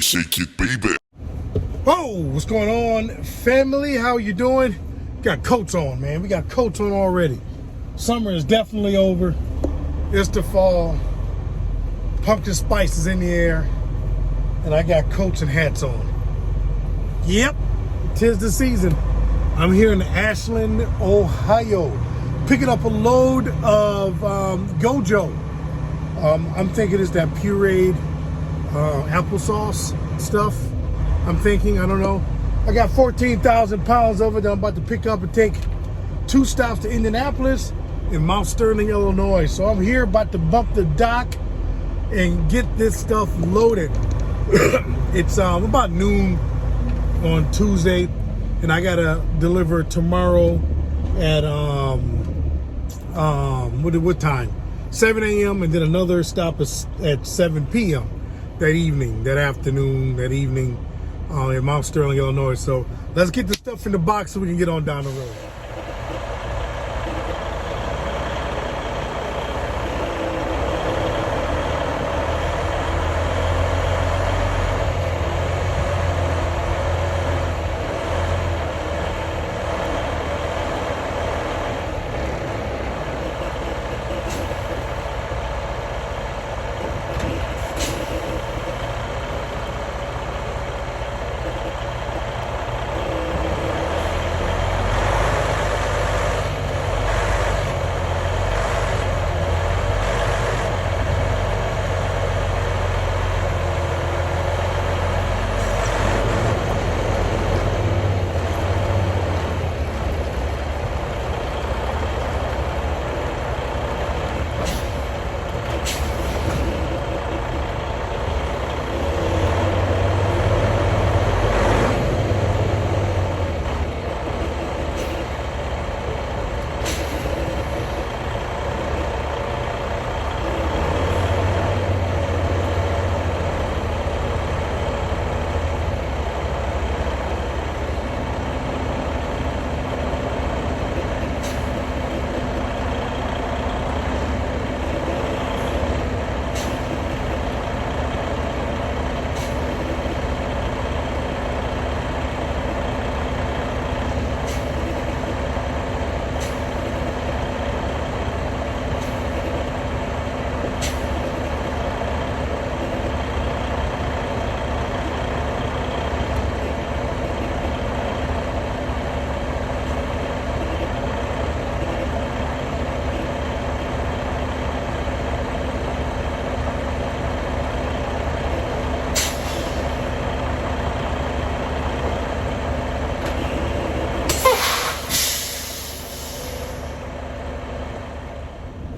shake it, baby. Oh, what's going on, family? How you doing? Got coats on, man. We got coats on already. Summer is definitely over. It's the fall. Pumpkin spice is in the air. And I got coats and hats on. Yep, 'tis the season. I'm here in Ashland, Ohio, picking up a load of Gojo. I'm thinking it's that pureed applesauce stuff. I'm thinking, I don't know. I got 14,000 pounds of it that I'm about to pick up and take 2 stops to Indianapolis and Mount Sterling, Illinois. So I'm here about to bump the dock and get this stuff loaded. It's about noon on Tuesday, and I gotta deliver tomorrow at what time? 7 a.m. and then another stop at 7 p.m. that evening, that afternoon, that evening in Mount Sterling, Illinois. So let's get the stuff in the box so we can get on down the road.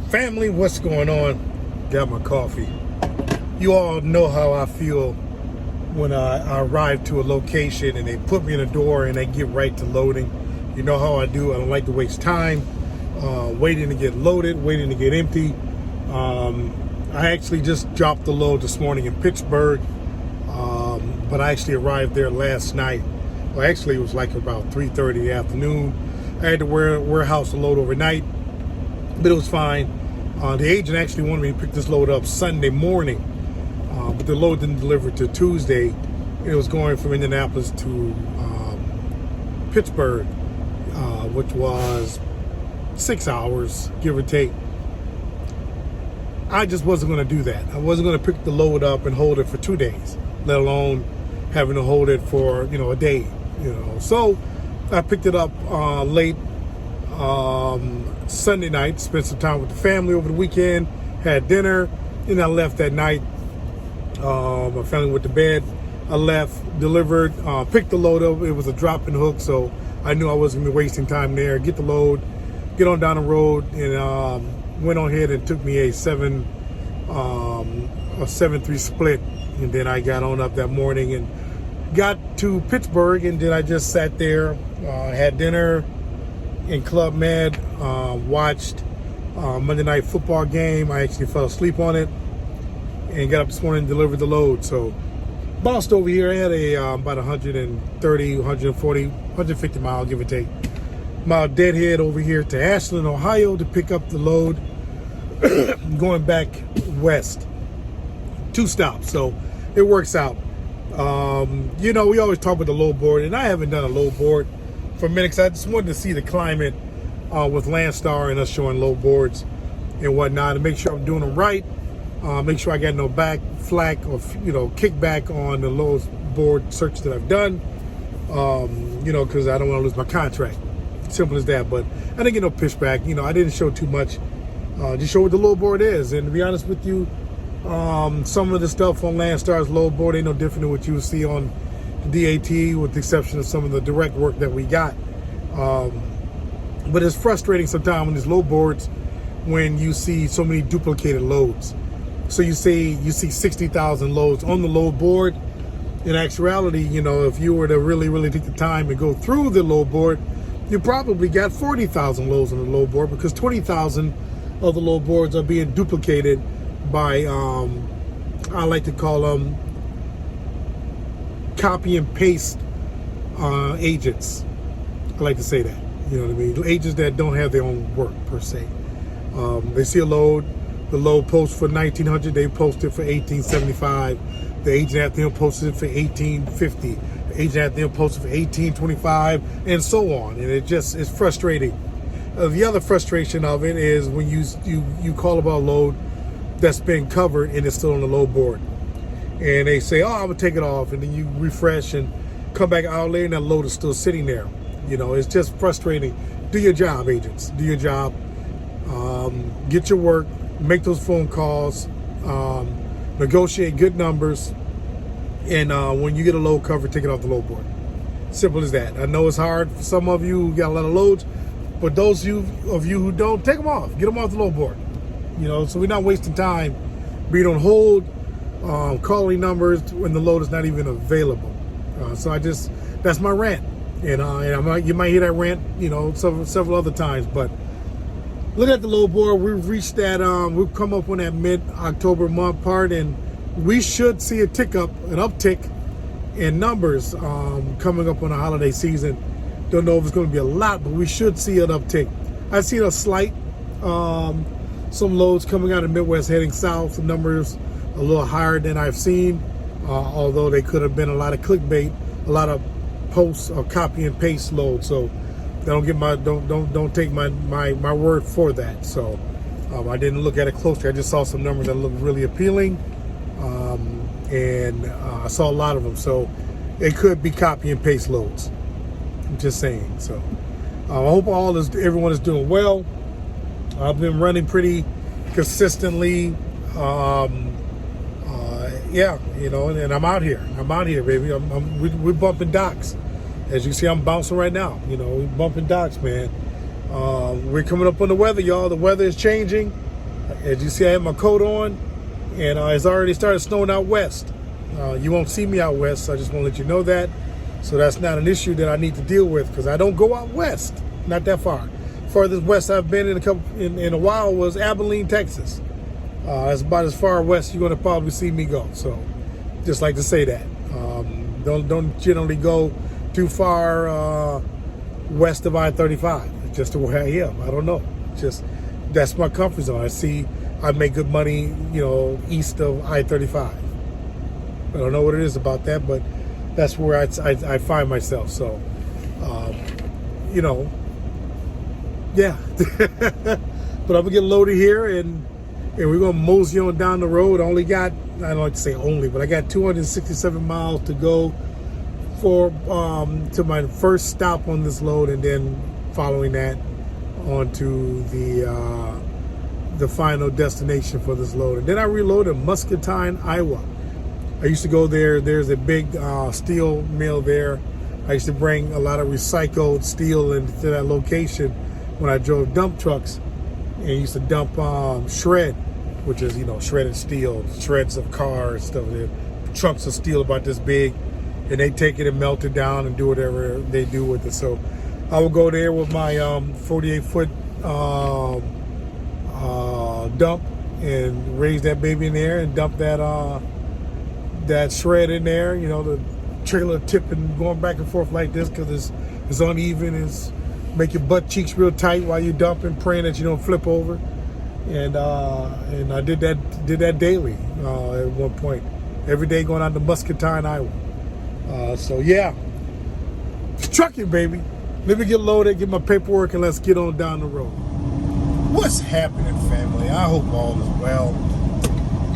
Family, what's going on? Got my coffee. You all know how I feel when I arrive to a location and they put me in a door and they get right to loading. You know how I do. I don't like to waste time waiting to get loaded, waiting to get empty. I actually just dropped the load this morning in Pittsburgh, but I actually arrived there last night. Well, actually it was like about 3:30 in the afternoon. I had to warehouse the load overnight, but it was fine. The agent actually wanted me to pick this load up Sunday morning, but the load didn't deliver till Tuesday. It was going from Indianapolis to Pittsburgh, which was 6 hours, give or take. I just wasn't going to do that. I wasn't going to pick the load up and hold it for 2 days, let alone having to hold it for, a day, So I picked it up late Sunday night, spent some time with the family over the weekend, had dinner, and I left that night. My family went to bed. I left, delivered, picked the load up. It was a drop and hook, so I knew I wasn't gonna be wasting time there. Get the load, get on down the road, and went on ahead and took me a 7-3 split, and then I got on up that morning and got to Pittsburgh, and then I just sat there, had dinner in Club Med, watched Monday Night Football game. I actually fell asleep on it and got up this morning and delivered the load. So bossed over here. I had about 130, 140, 150 mile, give or take, mile deadhead over here to Ashland, Ohio to pick up the load going back west. 2 stops, so it works out. You know, we always talk about the load board, and I haven't done a load board for a minute because I just wanted to see the climate with Landstar and us showing load boards and whatnot, and make sure I'm doing them right. Make sure I got no back flack or, you know, kickback on the load board search that I've done. You know, because I don't want to lose my contract. Simple as that. But I didn't get no pushback. You know, I didn't show too much. Just show what the load board is. And to be honest with you, some of the stuff on Landstar's load board ain't no different than what you would see on the DAT, with the exception of some of the direct work that we got. But it's frustrating sometimes on these load boards when you see so many duplicated loads. So you see 60,000 loads on the load board. In actuality, you know, if you were to really take the time and go through the load board, you probably got 40,000 loads on the load board, because 20,000 of the load boards are being duplicated by, I like to call them copy and paste agents. I like to say that, you know what I mean? Agents that don't have their own work per se. They see a load, the load posts for 1900, they post it for 1875. The agent after them posted it for 1850. The agent after them posted it for 1825, and so on. And it's frustrating. The other frustration of it is when you call about a load that's been covered and it's still on the load board, and they say, "Oh, I'm gonna take it off," and then you refresh and come back out later, and that load is still sitting there. You know, it's just frustrating. Do your job, agents. Do your job. Get your work. Make those phone calls. Negotiate good numbers, and when you get a load covered, take it off the load board. Simple as that. I know it's hard for some of you who got a lot of loads, but those of you who don't, take them off. Get them off the load board. You know, so we're not wasting time being on hold, calling numbers when the load is not even available. So that's my rant. And you might hear that rant, you know, several other times, but look at the load board. We've reached that, we've come up on that mid-October month part, and we should see an uptick in numbers coming up on the holiday season. Don't know if it's going to be a lot, but we should see an uptick. I've seen a slight, some loads coming out of the Midwest heading south. The numbers a little higher than I've seen, although they could have been a lot of clickbait, a lot of posts or copy and paste loads. So don't take my word for that. So I didn't look at it closely. I just saw some numbers that looked really appealing, and I saw a lot of them. So it could be copy and paste loads. I'm just saying. So I hope everyone is doing well. I've been running pretty consistently. Yeah, you know, and I'm out here. Baby. We're bumping docks. As you see, I'm bouncing right now. You know, we're bumping docks, man. We're coming up on the weather, y'all. The weather is changing. As you see, I have my coat on, and it's already started snowing out west. You won't see me out west, so I just want to let you know that. So that's not an issue that I need to deal with, because I don't go out west. Not that far. Furthest west I've been in a while was Abilene, Texas. That's about as far west you're going to probably see me go. So just like to say that. Don't generally go too far west of I-35. Just to where I am. I don't know. Just that's my comfort zone. I make good money, you know, east of I-35. I don't know what it is about that, but that's where I find myself. So, you know, yeah. But I'm gonna get loaded here, and we're gonna mosey on down the road. I don't like to say only, but I got 267 miles to go to my first stop on this load, and then following that onto the final destination for this load. And then I reload in Muscatine, Iowa. I used to go there. There's a big steel mill there. I used to bring a lot of recycled steel into that location when I drove dump trucks, and used to dump shred, which is, you know, shredded steel, shreds of cars, stuff. Chunks of steel about this big, and they take it and melt it down and do whatever they do with it. So I would go there with my 48-foot dump and raise that baby in there and dump that shred in there. You know, the trailer tipping, going back and forth like this because it's uneven. It's make your butt cheeks real tight while you're dumping, praying that you don't flip over. And I did that daily at one point. every day going out to Muscatine, Iowa. So yeah, it's trucking, baby. Let me get loaded, get my paperwork, and let's get on down the road. What's happening, family? I hope all is well.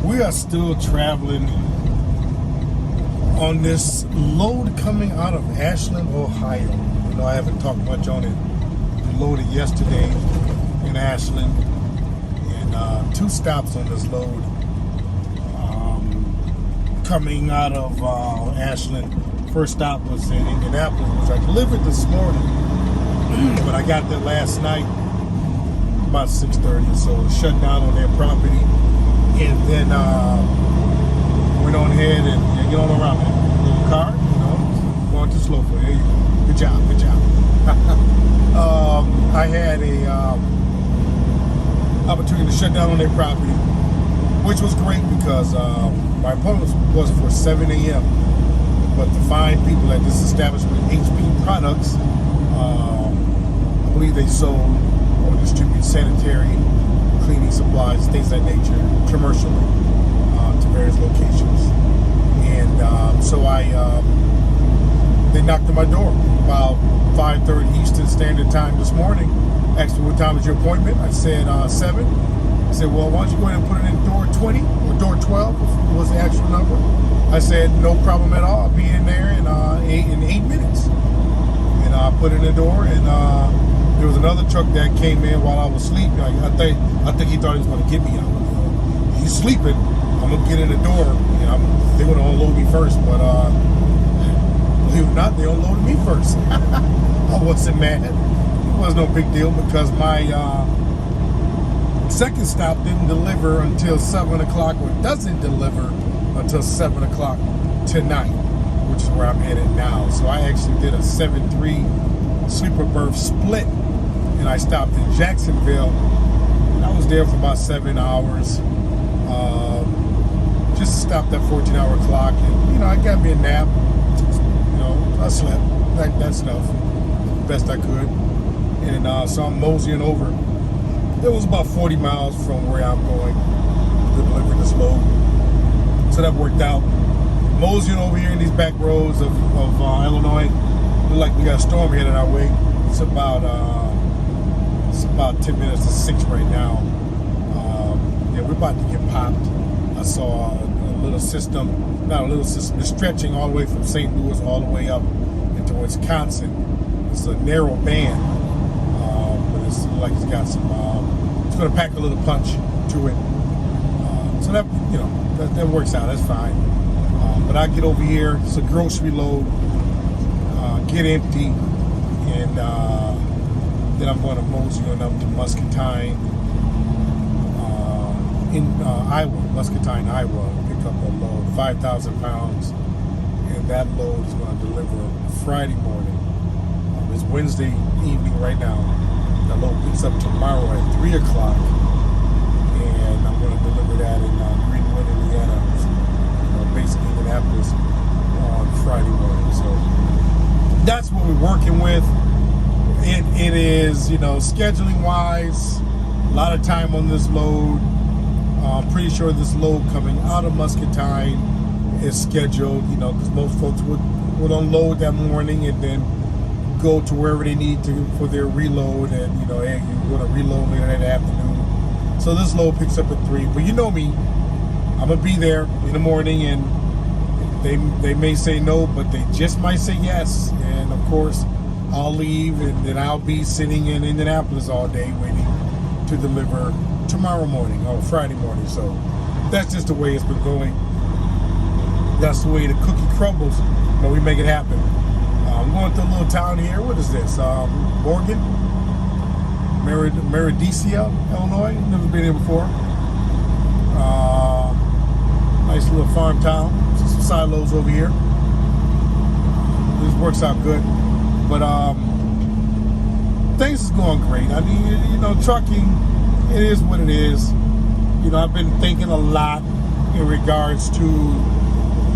We are still traveling on this load coming out of Ashland, Ohio. You know, I haven't talked much on it. We loaded yesterday in Ashland, and 2 stops on this load. Coming out of Ashland. First stop was in Indianapolis, which I delivered this morning, but I got there last night about 6:30, so it shut down on their property, and then went on ahead and get on around it. Little car, you know, going too slow for you. Good job, good job. I had a opportunity to shut down on their property, which was great because my appointment was for 7 a.m. But to find people at this establishment, HP Products, I believe they sold or distribute sanitary, cleaning supplies, things of that nature, commercially, to various locations. And so they knocked on my door about 5:30 Eastern Standard Time this morning. Asked me what time was your appointment. I said 7. I said, well, why don't you go ahead and put it in door 20 or door 12 was the actual number. I said, no problem at all. I'll be in there in 8 minutes. And I put it in the door, and there was another truck that came in while I was sleeping. I think he thought he was going to get me out. He's sleeping. I'm going to get in the door, and they would unload me first. But believe it or not, they unloaded me first. I wasn't mad. It was no big deal because my second stop didn't deliver until 7 o'clock, or doesn't deliver until 7 o'clock tonight, which is where I'm headed now. So I actually did a 7-3 sleeper berth split, and I stopped in Jacksonville, and I was there for about 7 hours. Just stopped that 14-hour clock, and, you know, I got me a nap. You know, I slept that stuff the best I could, and so I'm moseying over. It was about 40 miles from where I'm going to deliver this load. So that worked out. Moseying over here in these back roads of Illinois. Look like we got a storm headed our way. It's about 10 minutes to 6 right now. Yeah, we're about to get popped. I saw a little system, not a little system, it's stretching all the way from St. Louis all the way up into Wisconsin. It's a narrow band, but it's like it's got some, it's going to pack a little punch to it. So that, you know, that works out, that's fine. But I get over here, it's a grocery load, get empty, and then I'm going to mosey on up to Muscatine, in Iowa, Muscatine, Iowa, pick up a load, 5,000 pounds, and that load is going to deliver Friday morning. It's Wednesday evening right now. That load picks up tomorrow at 3 o'clock, and I'm going to deliver that in Greenwood, Indiana, basically Indianapolis, on Friday morning. So that's what we're working with. It is, you know, scheduling wise, a lot of time on this load. I'm pretty sure this load coming out of Muscatine is scheduled, you know, because most folks would unload that morning and then go to wherever they need to for their reload, and, you know, hey, you're going to reload later that afternoon. So this load picks up at 3. But you know me, I'm going to be there in the morning, and they may say no, but they just might say yes. And of course, I'll leave, and then I'll be sitting in Indianapolis all day waiting to deliver tomorrow morning or Friday morning. So that's just the way it's been going. That's the way the cookie crumbles, but we make it happen. I'm going through a little town here. What is this? Morgan? Meridicia, Illinois. Never been here before. Nice little farm town. Some silos over here. This works out good. But things is going great. I mean, you know, trucking, it is what it is. You know, I've been thinking a lot in regards to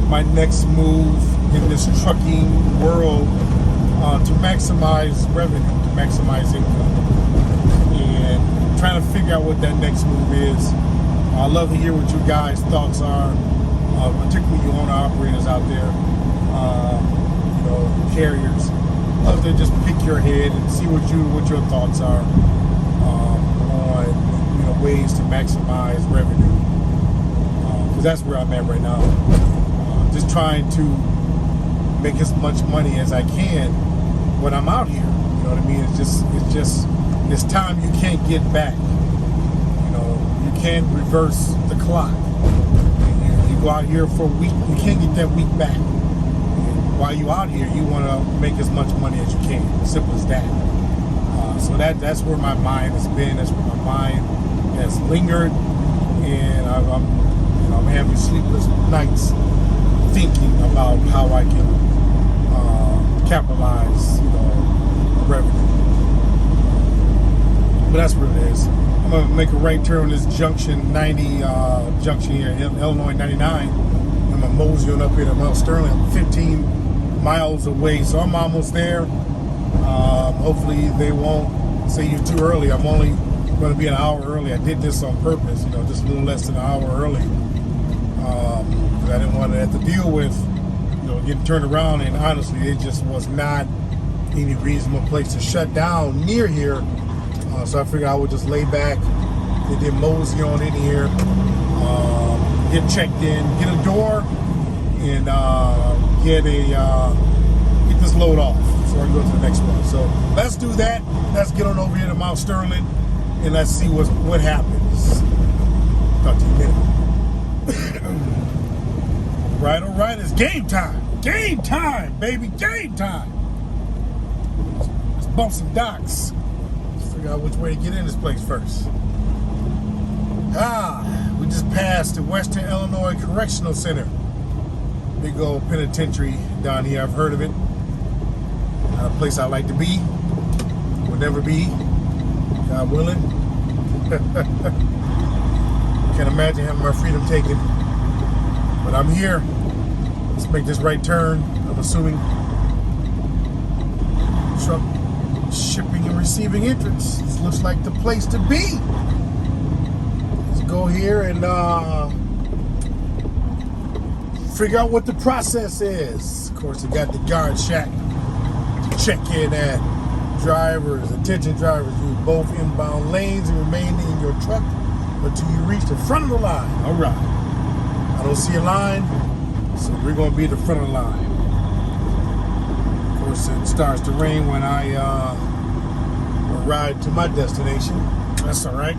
my next move in this trucking world, to maximize revenue, to maximize income, and trying to figure out what that next move is. I love to hear what you guys' thoughts are particularly you owner operators out there, carriers, out there, just pick your head and see what your thoughts are on ways to maximize revenue. Because that's where I'm at right now. Just trying to make as much money as I can when I'm out here. You know what I mean? It's time you can't get back. You can't reverse the clock. You go out here for a week, you can't get that week back. And while you out here, you want to make as much money as you can. Simple as that. So that's where my mind has been. That's where my mind has lingered, and I'm having sleepless nights thinking about how I can capitalize, revenue. But that's what it is. I'm gonna make a right turn on this junction 90 junction here, Illinois 99. I'm gonna mosey on up here to Mount Sterling. I'm 15 miles away, so I'm almost there. Hopefully they won't say you're too early. I'm only going to be an hour early. I did this on purpose, just a little less than an hour early. I didn't want to have to deal with, getting turned around, and honestly, it just was not any reasonable place to shut down near here. So I figured I would just lay back and then mosey on in here, get checked in, get a door, and get this load off so I can go to the next one. So let's do that. Let's get on over here to Mount Sterling and let's see what happens. Talk to you in a minute. All right, it's game time. Game time, baby, game time. Let's bump some docks. Let's figure out which way to get in this place first. We just passed the Western Illinois Correctional Center. Big old penitentiary down here. I've heard of it. A place I like to be. Will never be. God willing. Can't imagine having my freedom taken. But I'm here. Let's make this right turn. I'm assuming truck shipping and receiving entrance. This looks like the place to be. Let's go here and figure out what the process is. Of course, they got the guard shack to check in at. Drivers, attention drivers, use both inbound lanes and remain in your truck until you reach the front of the line. All right. I don't see a line, so we're going to be at the front of the line. Of course, it starts to rain when I arrive to my destination. That's all right.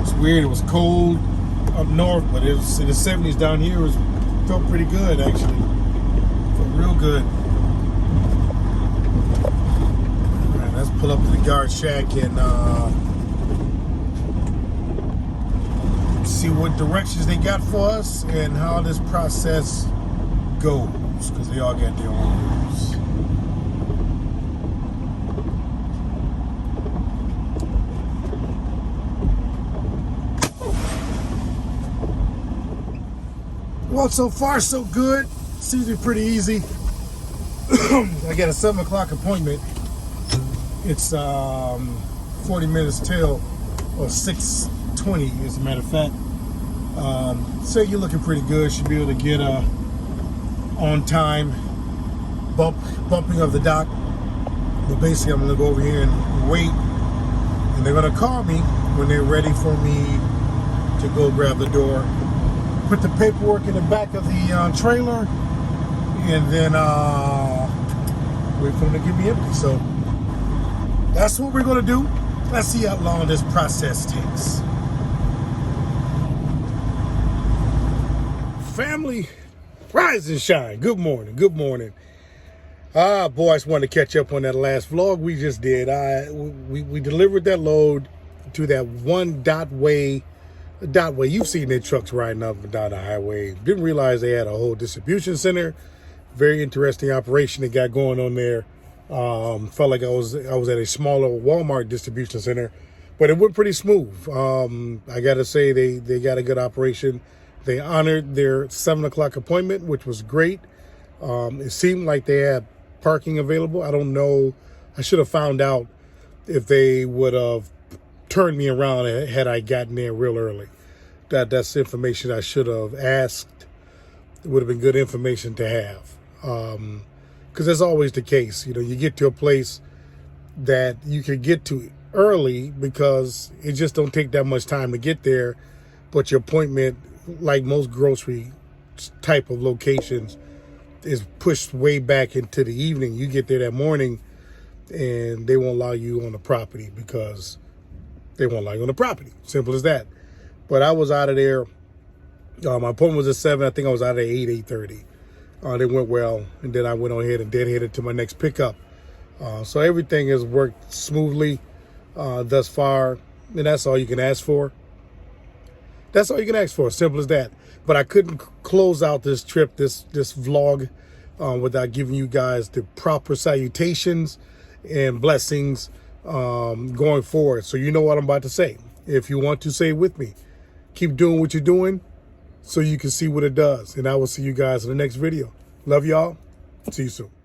It's weird. It was cold up north, but it was in the 70s down here. Felt pretty good, actually. Felt real good. All right, let's pull up to the guard shack and see what directions they got for us and how this process goes, because they all got their own rules. Well, so far so good. Seems to be pretty easy. I got a 7 o'clock appointment. It's 40 minutes till, or 6:20 as a matter of fact. So you're looking pretty good. Should be able to get a on time bumping of the dock. But basically I'm gonna go over here and wait, and they're gonna call me when they're ready for me to go grab the door, put the paperwork in the back of the trailer, and then wait for them to get me empty. So that's what we're gonna do. Let's see how long this process takes. Family, rise and shine. Good morning. Good morning. Boy, I just wanted to catch up on that last vlog we just did. We delivered that load to that one dotway. You've seen their trucks riding up and down the highway. Didn't realize they had a whole distribution center. Very interesting operation they got going on there. Felt like I was at a smaller Walmart distribution center, but it went pretty smooth. I gotta say they got a good operation. They honored their 7 o'clock appointment, which was great. It seemed like they had parking available. I don't know. I should have found out if they would have turned me around had I gotten there real early. That's information I should have asked. It would have been good information to have. Because that's always the case. You know, you get to a place that you can get to early because it just don't take that much time to get there. But your appointment, like most grocery type of locations, is pushed way back into the evening. You get there that morning and they won't allow you on the property because they won't allow you on the property. Simple as that. But I was out of there. My appointment was at 7. I think I was out of there 8:30. They went well. And then I went on ahead and deadheaded to my next pickup. So everything has worked smoothly thus far. And that's all you can ask for. That's all you can ask for. Simple as that. But I couldn't close out this trip, this vlog, without giving you guys the proper salutations and blessings going forward. So you know what I'm about to say. If you want to say it with me, keep doing what you're doing so you can see what it does. And I will see you guys in the next video. Love y'all. See you soon.